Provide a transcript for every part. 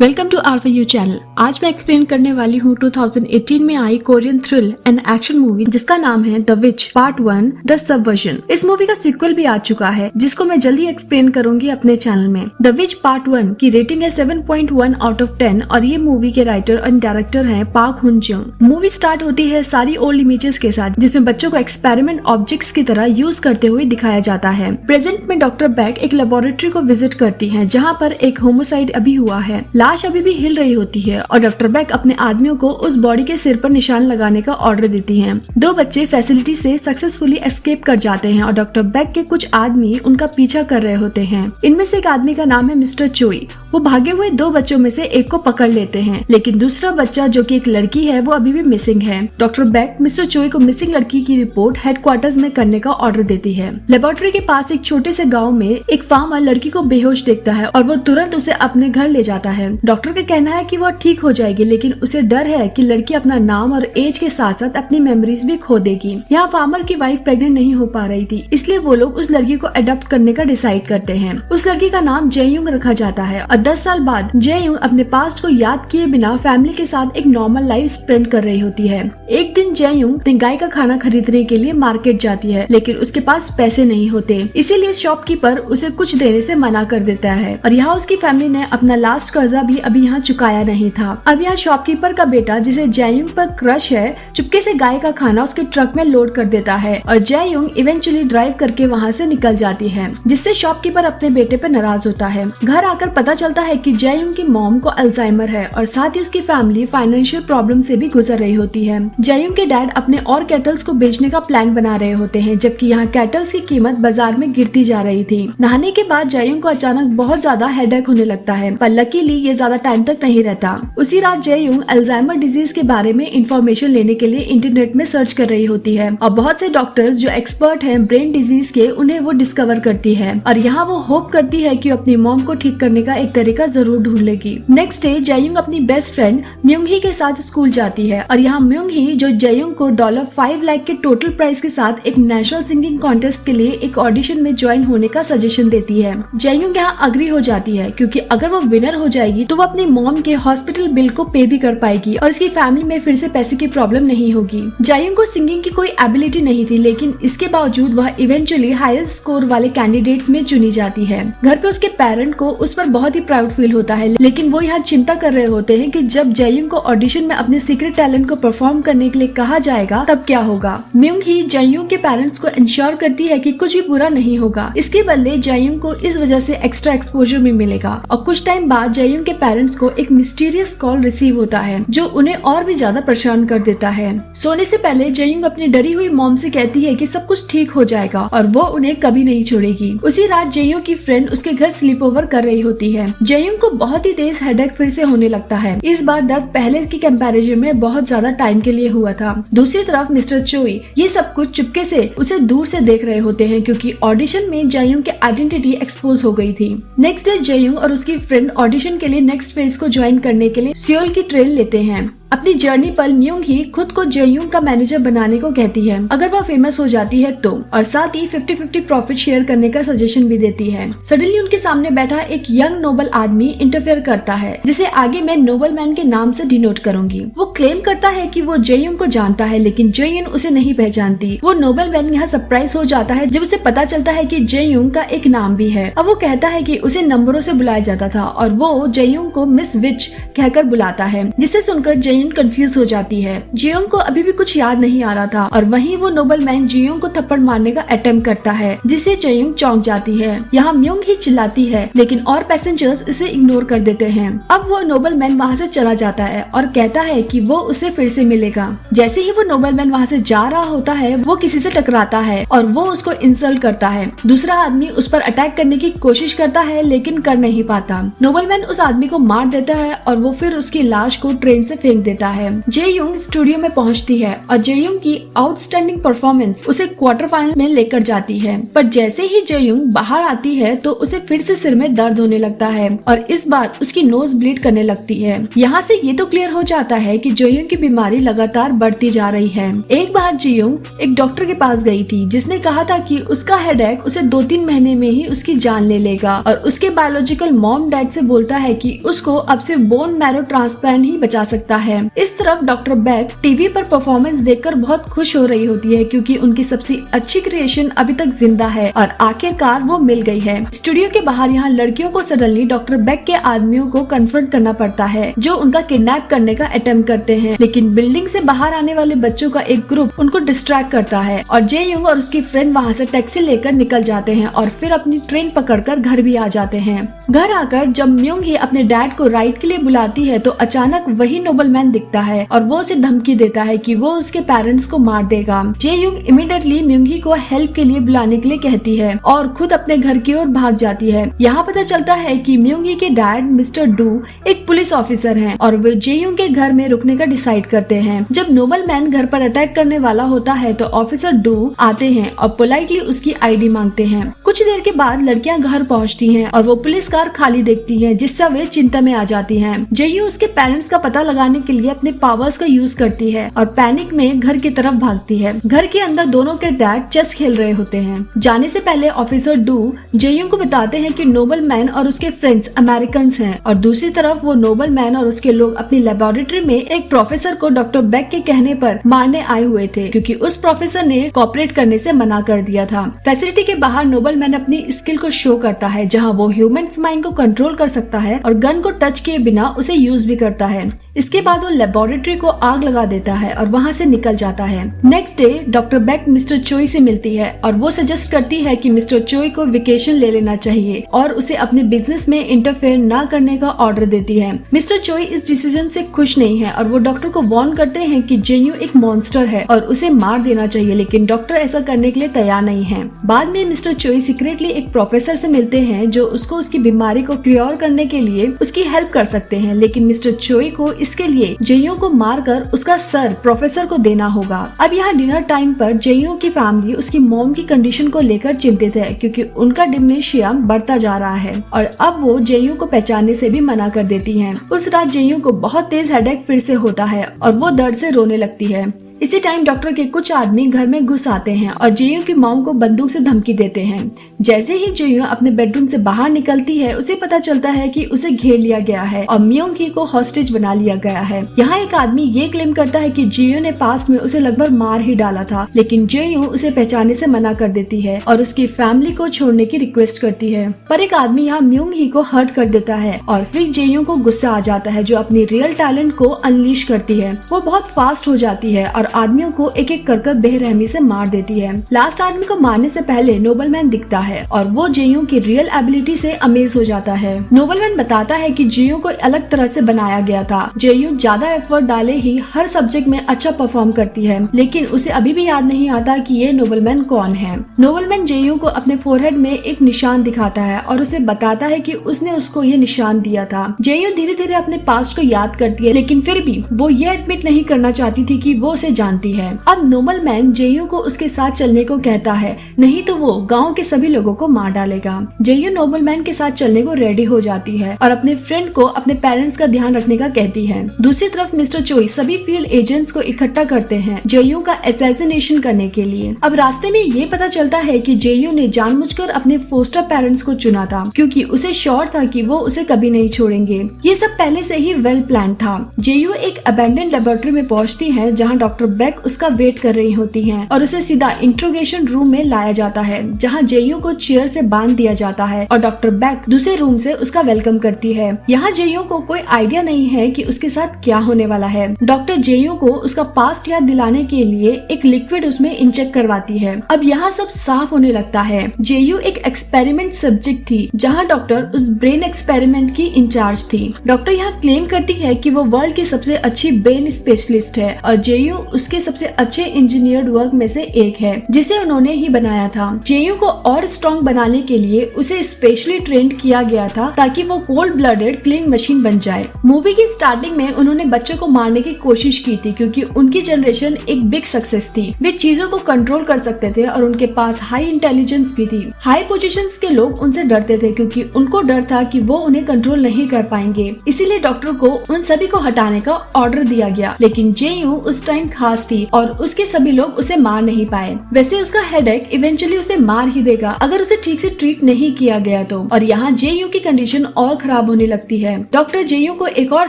Welcome to R U channel. आज मैं explain करने वाली हूँ 2018 में आई Korean thrill and action movie जिसका नाम है the witch part 1 the subversion. इस मूवी का सीक्वल भी आ चुका है जिसको मैं जल्दी एक्सप्लेन करूंगी अपने चैनल में। द विच पार्ट 1 की रेटिंग है 7.1 आउट ऑफ 10 और ये मूवी के राइटर और डायरेक्टर हैं पार्क हुन जंग। मूवी स्टार्ट होती है सारी ओल्ड इमेजेस के साथ जिसमें बच्चों को एक्सपेरिमेंट ऑब्जेक्ट्स की तरह यूज करते हुए दिखाया जाता है। प्रेजेंट में डॉक्टर बैक एक लेबोरेटरी को विजिट करती है जहाँ पर एक होमोसाइड अभी हुआ है। लाश अभी भी हिल रही होती है और डॉक्टर बैक अपने आदमियों को उस बॉडी के सिर पर निशान लगाने का ऑर्डर देती हैं। दो बच्चे फैसिलिटी से सक्सेसफुली एस्केप कर जाते हैं और डॉक्टर बैक के कुछ आदमी उनका पीछा कर रहे होते हैं। इनमें से एक आदमी का नाम है मिस्टर चोई। वो भागे हुए दो बच्चों में से एक को पकड़ लेते हैं, लेकिन दूसरा बच्चा जो कि एक लड़की है वो अभी भी मिसिंग है। डॉक्टर बैक मिस्टर चोई को मिसिंग लड़की की रिपोर्ट हेडक्वार्टर्स में करने का ऑर्डर देती है। लेबोरेटरी के पास एक छोटे से गांव में एक फार्मर लड़की को बेहोश देखता है और वो तुरंत उसे अपने घर ले जाता है। डॉक्टर का कहना है कि वो ठीक हो जाएगी, लेकिन उसे डर है कि लड़की अपना नाम और एज के साथ साथ अपनी मेमोरीज भी खो देगी। यहाँ फार्मर की वाइफ प्रेग्नेंट नहीं हो पा रही थी, इसलिए वो लोग उस लड़की को अडॉप्ट करने का डिसाइड करते हैं। उस लड़की का नाम जययुंग रखा जाता है और 10 साल बाद जययुंग अपने पास्ट को याद किए बिना फैमिली के साथ एक नॉर्मल लाइफ स्पेंड कर रही होती है। एक दिन जययुंग गाय का खाना खरीदने के लिए मार्केट जाती है, लेकिन उसके पास पैसे नहीं होते, इसीलिए शॉपकीपर उसे कुछ देने से मना कर देता है। और यहाँ उसकी फैमिली ने अपना लास्ट कर्जा भी अभी यहाँ चुकाया नहीं था। अब यहाँ शॉपकीपर का बेटा जिसे जययुंग पर क्रश है चुपके से गाय का खाना उसके ट्रक में लोड कर देता है और जययुंग इवेंचुअली ड्राइव करके वहाँ से निकल जाती है, जिससे शॉपकीपर अपने बेटे पे नाराज होता है। घर आकर पता चलता है कि जययुंग की मॉम को अल्जाइमर है और साथ ही उसकी फैमिली फाइनेंशियल प्रॉब्लम से भी गुजर रही होती है। जययुंग के डैड अपने और कैटल्स को बेचने का प्लान बना रहे होते हैं, जबकि यहाँ कैटल्स की कीमत बाजार में गिरती जा रही थी। नहाने के बाद जययुंग को अचानक बहुत ज्यादा हेडेक होने लगता है, पर लकीली ये ज्यादा टाइम तक नहीं रहता। उसी रात जययुंग अल्जाइमर डिजीज के बारे में इंफॉर्मेशन लेने के लिए इंटरनेट में सर्च कर रही होती है और बहुत से डॉक्टर्स जो एक्सपर्ट हैं ब्रेन डिजीज के उन्हें वो डिस्कवर करती है और यहाँ वो होप करती है कि अपनी मॉम को ठीक करने का एक तरीका जरूर ढूंढ लेगी। नेक्स्ट डे जययुंग अपनी बेस्ट फ्रेंड म्यूंग ही के साथ स्कूल जाती है और यहाँ म्यूंग ही जो जययुंग को $5 लाख के टोटल प्राइस के साथ एक नेशनल सिंगिंग कॉन्टेस्ट के लिए एक ऑडिशन में ज्वाइन होने का सजेशन देती है। जययुंग यहाँ अग्री हो जाती है क्योंकि अगर वो विनर हो जाएगी तो वो अपनी मॉम के हॉस्पिटल बिल को पे भी कर पाएगी और इसकी फैमिली में फिर से पैसे की प्रॉब्लम नहीं होगी। जययुंग को सिंगिंग की कोई एबिलिटी नहीं थी, लेकिन इसके बावजूद वह इवेंचुअली हाईएस्ट स्कोर वाले कैंडिडेट्स में चुनी जाती है। घर पे उसके पेरेंट को उस पर बहुत ही प्राउड फील होता है, लेकिन वो यहाँ चिंता कर रहे होते हैं कि जब जययुंग को ऑडिशन में अपने सीक्रेट टैलेंट को परफॉर्म करने के लिए कहा जाएगा तब क्या होगा। म्यूंग ही जययुंग के पेरेंट्स को इंश्योर करती है कि कुछ भी बुरा नहीं होगा, इसके बदले जययुंग को इस वजह से एक्स्ट्रा एक्सपोजर भी मिलेगा। और कुछ टाइम बाद जययुंग के पेरेंट्स को एक मिस्टीरियस कॉल रिसीव होता है जो उन्हें और भी ज्यादा परेशान कर देता है। सोने से पहले जययुंग अपनी डरी हुई मॉम से कहती है कि सब कुछ ठीक हो जाएगा और वो उन्हें कभी नहीं छोड़ेगी। उसी रात जययुंग की फ्रेंड उसके घर स्लीप ओवर कर रही होती है। जययुंग को बहुत ही तेज हेडेक फिर से होने लगता है। इस बार दर्द पहले की कंपैरिजन में बहुत ज्यादा टाइम के लिए हुआ था। दूसरी तरफ मिस्टर चोई ये सब कुछ चुपके से उसे दूर से देख रहे होते हैं क्योंकि ऑडिशन में जययुंग की आइडेंटिटी एक्सपोज हो गई थी। नेक्स्ट डे जययुंग और उसकी फ्रेंड ऑडिशन के लिए नेक्स्ट फेज को ज्वाइन करने के लिए सियोल की ट्रेन लेते हैं। अपनी जर्नी पर म्यूंग ही खुद को जययुंग का मैनेजर बनाने को कहती है अगर वह फेमस हो जाती है तो, और साथ ही 50-50 प्रॉफिट शेयर करने का सजेशन भी देती है। सडनली उनके सामने बैठा एक यंग नोबल आदमी इंटरफेयर करता है जिसे आगे मैं नोबल मैन के नाम से डिनोट करूंगी। वो क्लेम करता है कि वो जययुंग को जानता है, लेकिन जययुंग उसे नहीं पहचानती। वो नोबल मैन यहाँ सरप्राइज हो जाता है जब उसे पता चलता है कि जययुंग का एक नाम भी है। अब वो कहता है कि उसे नंबरों से बुलाया जाता था और वो जययुंग को मिस विच कहकर बुलाता है, जिसे सुनकर जययुंग कंफ्यूज हो जाती है। जययुंग को अभी भी कुछ याद नहीं आ रहा था और वहीं वो नोबल मैन जययुंग को थप्पड़ मारने का अटेम्प्ट करता है, जिससे जययुंग चौंक जाती है। यहाँ म्यूंग ही चिल्लाती है, लेकिन और पैसेंजर्स इसे इग्नोर कर देते हैं। अब वो नोबल मैन वहाँ से चला जाता है और कहता है कि वो उसे फिर से मिलेगा। जैसे ही वो नोबल मैन वहाँ से जा रहा होता है वो किसी से टकराता है और वो उसको इंसल्ट करता है। दूसरा आदमी उस पर अटैक करने की कोशिश करता है लेकिन कर नहीं पाता। नोबल मैन उस आदमी को मार देता है और वो फिर उसकी लाश को ट्रेन से फेंक देता है। जययुंग स्टूडियो में पहुंचती है और जययुंग की आउटस्टैंडिंग परफॉर्मेंस उसे क्वार्टर फाइनल में लेकर जाती है, पर जैसे ही जययुंग बाहर आती है तो उसे फिर से सिर में दर्द होने लगता है है और इस बार उसकी नोज ब्लीड करने लगती है। यहाँ से ये तो क्लियर हो जाता है कि जेयोंग की बीमारी लगातार बढ़ती जा रही है। एक बार जेयोंग एक डॉक्टर के पास गई थी जिसने कहा था कि उसका हेडेक उसे 2-3 महीने में ही उसकी जान ले लेगा और उसके बायोलॉजिकल मॉम डैड से बोलता है कि उसको अब सिर्फ बोन मैरो ट्रांसप्लांट ही बचा सकता है। इस तरफ डॉक्टर बेक टीवी पर परफॉर्मेंस देखकर बहुत खुश हो रही होती है क्योंकि उनकी सबसे अच्छी क्रिएशन अभी तक जिंदा है और आखिरकार वो मिल गई है। स्टूडियो के बाहर यहाँ लड़कियों को सडनली डॉक्टर बेक के आदमियों को कन्फ्रंट करना पड़ता है जो उनका किडनैप करने का अटेम्प्ट करते हैं, लेकिन बिल्डिंग से बाहर आने वाले बच्चों का एक ग्रुप उनको डिस्ट्रैक्ट करता है और जेयोंग और उसकी फ्रेंड वहाँ से टैक्सी लेकर निकल जाते हैं और फिर अपनी ट्रेन पकड़कर घर भी आ जाते हैं। घर आकर जब म्योंग ही अपने डैड को राइड के लिए बुलाती है तो अचानक वही नोबलमैन दिखता है और वो उसे धमकी देता है कि वो उसके पेरेंट्स को मार देगा। जेयोंग इमीडिएटली म्योंगी को हेल्प के लिए बुलाने के लिए कहती है और खुद अपने घर की ओर भाग जाती है। यहाँ पता चलता है कि म्योंगी के डैड मिस्टर डू एक पुलिस ऑफिसर हैं और वे जेयोंग के घर में रुकने का डिसाइड करते हैं। जब नोबलमैन घर पर अटैक करने वाला होता है तो ऑफिसर डू आते हैं और पोलाइटली उसकी आईडी मांगते हैं। कुछ देर के बाद लड़कियां घर पहुंचती हैं और वो पुलिस कार खाली देखती हैं जिससे वे चिंता में आ जाती हैं। जेयू उसके पेरेंट्स का पता लगाने के लिए अपने पावर्स का यूज करती है और पैनिक में घर की तरफ भागती है। घर के अंदर दोनों के डैड चेस खेल रहे होते हैं। जाने से पहले ऑफिसर डू जेयू को बताते हैं कि नोबल मैन और उसके फ्रेंड्स अमेरिकन हैं और दूसरी तरफ वो नोबल मैन और उसके लोग अपनी लेबोरेटरी में एक प्रोफेसर को डॉक्टर बेक के कहने पर मारने आए हुए थे क्योंकि उस प्रोफेसर ने कॉपरेट करने से मना कर दिया था। फैसिलिटी के बाहर नोबल मैन अपनी स्किल को शो करता है जहां वो ह्यूमंस माइंड को कंट्रोल कर सकता है और गन को टच किए बिना उसे यूज भी करता है। इसके बाद वो लेबोरेटरी को आग लगा देता है और वहां से निकल जाता है। Next day doctor Baek mister Choi से मिलती है और वो सजेस्ट करती है कि मिस्टर चोई को वेकेशन ले लेना चाहिए और उसे अपने बिजनेस में इंटरफेयर न करने का ऑर्डर देती है। मिस्टर चोई इस डिसीजन से खुश नहीं है और वो डॉक्टर को वार्न करते हैं कि जेन्यू एक मॉन्स्टर है और उसे मार देना चाहिए, लेकिन डॉक्टर ऐसा करने के लिए तैयार नहीं है। बाद में मिस्टर चोई सीक्रेटली एक प्रोफेसर से मिलते हैं जो उसको उसकी बीमारी को क्योर करने के लिए उसकी हेल्प कर सकते हैं, लेकिन मिस्टर चोई को इसके लिए जेयू को मारकर उसका सर प्रोफेसर को देना होगा। अब यहाँ डिनर टाइम पर जेयू की फैमिली उसकी मॉम की कंडीशन को लेकर चिंतित है क्योंकि उनका डिमेंशिया बढ़ता जा रहा है और अब वो जेयू को पहचानने से भी मना कर देती हैं। उस रात जेयू को बहुत तेज हेडेक फिर से होता है और वो दर्द से रोने लगती है। इसी टाइम डॉक्टर के कुछ आदमी घर में घुस आते हैं और जेयू की मॉम को बंदूक से धमकी देते हैं। जैसे ही जेयू अपने बेडरूम से बाहर निकलती है उसे पता चलता है कि उसे घेर लिया गया है और म्योंग ही को हॉस्टेज बना लिया गया है। यहाँ एक आदमी ये क्लेम करता है कि जेयू ने पास्ट में उसे लगभग मार ही डाला था, लेकिन जेयू उसे पहचानने से मना कर देती है और उसकी फैमिली को छोड़ने की रिक्वेस्ट करती है। पर एक आदमी यहाँ म्योंग ही को हर्ट कर देता है और फिर जेयू को गुस्सा आ जाता है जो अपनी रियल टैलेंट को अनलीश करती है। वो बहुत फास्ट हो जाती है और आदमियों को एक एक कर बेरहमी से मार देती है। लास्ट आदमी को मारने से पहले नोबलमैन दिखता है और वो जेयू की रियल एबिलिटी से अमेज हो जाता है। नोबलमैन बताता है कि जेयू को अलग तरह से बनाया गया था। जेयू ज्यादा एफर्ट डाले ही हर सब्जेक्ट में अच्छा परफॉर्म करती है, लेकिन उसे अभी भी याद नहीं आता कि ये नोबलमैन कौन है। नोबलमैन जेयू को अपने फोरहेड में एक निशान दिखाता है और उसे बताता है कि उसने उसको ये निशान दिया था। जेयू धीरे धीरे अपने पास्ट को याद करती है, लेकिन फिर भी वो ये एडमिट नहीं करना चाहती थी कि वो उसे जानती है। अब नोबलमैन जेयू को उसके साथ चलने को कहता है, नहीं तो वो गांव के सभी लोगों को मार डालेगा। जेयू नोबलमैन के साथ चलने को रेडी हो जाती है और अपने फ्रेंड को अपने पेरेंट्स का ध्यान रखने का कहती है। दूसरी तरफ मिस्टर चोई सभी फील्ड एजेंट्स को इकट्ठा करते हैं जेयू का असैसिनेशन करने के लिए। अब रास्ते में ये पता चलता है कि जेयू ने जानबूझकर अपने फोस्टर पेरेंट्स को चुना था क्योंकि उसे श्योर था कि वो उसे कभी नहीं छोड़ेंगे। ये सब पहले से ही वेल प्लान था। जेयू एक अबैंडन्ड लेबोरेटरी में पहुंचती है जहां डॉक्टर बेक उसका वेट कर रही होती हैं और उसे सीधा इंट्रोगेशन रूम में लाया जाता है जहां जेयू को चेयर से बांध दिया जाता है और डॉक्टर बेक दूसरे रूम से उसका वेलकम करती है। यहाँ जेयू को कोई आइडिया नहीं है कि उसके साथ क्या होने वाला है। डॉक्टर जेयू को उसका पास्ट याद दिलाने के लिए एक लिक्विड उसमें इंजेक्ट करवाती है। अब यहाँ सब साफ होने लगता है। जेयू एक एक्सपेरिमेंट सब्जेक्ट थी जहाँ डॉक्टर उस ब्रेन एक्सपेरिमेंट की इंचार्ज थी। डॉक्टर यहाँ क्लेम करती है कि वो वर्ल्ड की सबसे अच्छी ब्रेन स्पेशलिस्ट है और जेयू उसके सबसे अच्छे इंजीनियर्ड वर्क में से एक है जिसे उन्होंने ही बनाया था। जेयू को और स्ट्रॉन्ग बनाने के लिए उसे स्पेशली ट्रेंड किया गया था ताकि वो कोल्ड ब्लडेड किलिंग मशीन बन जाए। मूवी की स्टार्टिंग में उन्होंने बच्चों को मारने की कोशिश की थी क्योंकि उनकी जनरेशन एक बिग सक्सेस थी। वे चीजों को कंट्रोल कर सकते थे और उनके पास हाई इंटेलिजेंस भी थी। हाई पोजीशंस के लोग उनसे डरते थे क्योंकि उनको डर था कि वो उन्हें कंट्रोल नहीं कर पाएंगे। इसीलिए डॉक्टर को उन सभी को हटाने का ऑर्डर दिया गया। लेकिन जेयू उस टाइम खास थी और उसके सभी लोग उसे मार नहीं पाए। वैसे उसका हेडेक इवेंचुअली उसे मार ही देगा अगर उसे ठीक से ट्रीट नहीं किया गया तो। और यहाँ जेयू की कंडीशन और खराब होने लगती है। डॉक्टर जेयू को एक और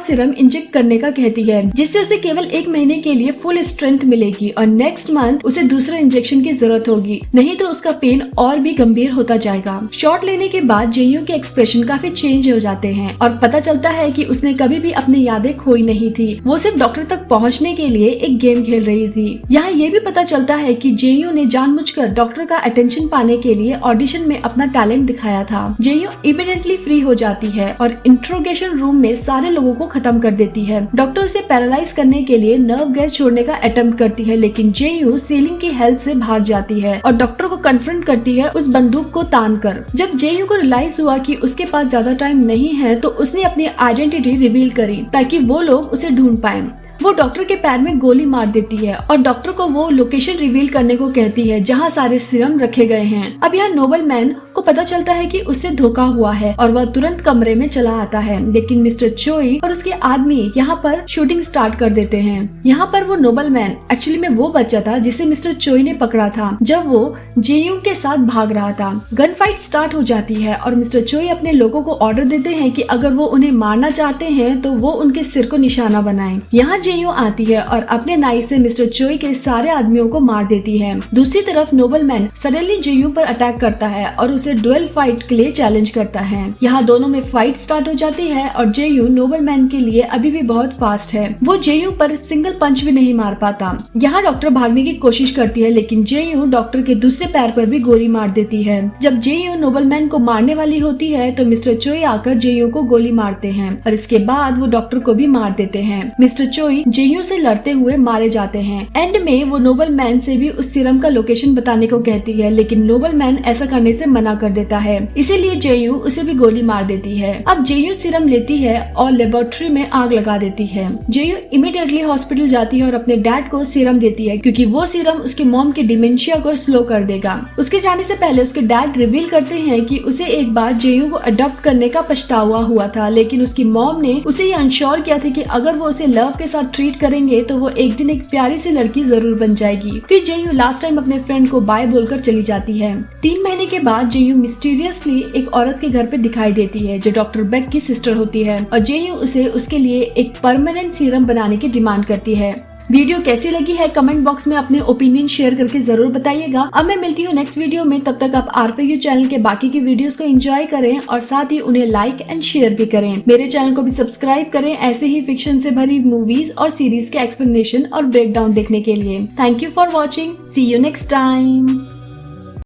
सीरम इंजेक्ट करने का कहती है जिससे उसे केवल 1 महीने के लिए फुल स्ट्रेंथ मिलेगी और नेक्स्ट मंथ उसे दूसरे इंजेक्शन की जरूरत होगी, नहीं तो उसका पेन और भी गंभीर होता जाएगा। शॉट लेने के बाद जेयू के एक्सप्रेशन काफी चेंज हो जाते हैं और पता चलता है कि उसने कभी भी अपनी यादें खोई नहीं थी। वो सिर्फ डॉक्टर तक पहुंचने के लिए एक गेम खेल रही थी। यहाँ ये भी पता चलता है कि जेयू ने जानबूझकर डॉक्टर का अटेंशन पाने के लिए ऑडिशन में अपना टैलेंट दिखाया था। जेयू इमीडिएटली फ्री हो जाती है और इंट्रोगेशन रूम में सारे लोगों को खत्म कर देती है। डॉक्टर उसे पैरालाइज करने के लिए नर्व गैस छोड़ने का अटेम्प्ट करती है लेकिन जेयू सीलिंग की हेल्प से भाग जाती है और डॉक्टर को कन्फ्रंट करती है उस बंदूक को तान कर। जब जेयू को रियलाइज हुआ कि उसके पास ज्यादा टाइम नहीं है तो उसने अपनी आइडेंटिटी रिवील करी ताकि वो लोग उसे ढूंढ पाए। वो डॉक्टर के पैर में गोली मार देती है और डॉक्टर को वो लोकेशन रिवील करने को कहती है जहाँ सारे सीरम रखे गए हैं। अब यहाँ नोबल मैन को पता चलता है कि उससे धोखा हुआ है और वह तुरंत कमरे में चला आता है। लेकिन मिस्टर चोई और उसके आदमी यहाँ पर शूटिंग स्टार्ट कर देते हैं। यहाँ पर वो नोबल मैन एक्चुअली में वो बच्चा था जिसे मिस्टर चोई ने पकड़ा था जब वो जेयू के साथ भाग रहा था। गन फाइट स्टार्ट हो जाती है और मिस्टर चोई अपने लोगों को ऑर्डर देते हैं कि अगर वो उन्हें मारना चाहते हैं तो वो उनके सिर को निशाना बनाएं। यहाँ जेयू आती है और अपने नाइफ से मिस्टर चोई के सारे आदमियों को मार देती है। दूसरी तरफ नोबल मैन सडनली जेयू पर अटैक करता है और उसे डुएल फाइट के लिए चैलेंज करता है। यहाँ दोनों में फाइट स्टार्ट हो जाती है और जेयू नोबल मैन के लिए अभी भी बहुत फास्ट है। वो जेयू पर सिंगल पंच भी नहीं मार पाता। यहाँ डॉक्टर भागने की कोशिश करती है लेकिन जेयू डॉक्टर के दूसरे पैर पर भी गोली मार देती है। जब जेयू नोबल मैन को मारने वाली होती है तो मिस्टर चोई आकर जेयू को गोली मारते हैं और इसके बाद वो डॉक्टर को भी मार देते हैं। मिस्टर चोई जेयू से लड़ते हुए मारे जाते हैं। एंड में वो नोबल मैन से भी उस सीरम का लोकेशन बताने को कहती है लेकिन नोबल मैन ऐसा करने से मना कर देता है। इसीलिए जेयू उसे भी गोली मार देती है। अब जेयू सीरम लेती है और लेबोरेटरी में आग लगा देती है। जेयू इमीडिएटली हॉस्पिटल जाती है और अपने डैड को सीरम देती है क्योंकि वो सीरम उसकी मॉम की डिमेंशिया को स्लो कर देगा। उसके जाने से पहले उसके डैड रिवील करते हैं कि उसे एक बार जेयू को अडॉप्ट करने का पछतावा हुआ था लेकिन उसकी मॉम ने उसे ये अनश्योर किया था कि अगर वो उसे लव के साथ ट्रीट करेंगे तो वो एक दिन एक प्यारी सी लड़की जरूर बन जाएगी। फिर जेयू लास्ट टाइम अपने फ्रेंड को बाय बोलकर चली जाती है। 3 महीने के बाद जेयू मिस्टीरियसली एक औरत के घर पे दिखाई देती है जो डॉक्टर बेक की सिस्टर होती है और जेयू उसे उसके लिए एक परमानेंट सीरम बनाने की डिमांड करती है। वीडियो कैसी लगी है कमेंट बॉक्स में अपने ओपिनियन शेयर करके जरूर बताइएगा। अब मैं मिलती हूँ नेक्स्ट वीडियो में। तब तक आप RFU चैनल के बाकी की वीडियोस को एंजॉय करें और साथ ही उन्हें लाइक एंड शेयर भी करें। मेरे चैनल को भी सब्सक्राइब करें ऐसे ही फिक्शन से भरी मूवीज और सीरीज के एक्सप्लेनेशन और ब्रेकडाउन देखने के लिए। Thank you for watching. See you next time.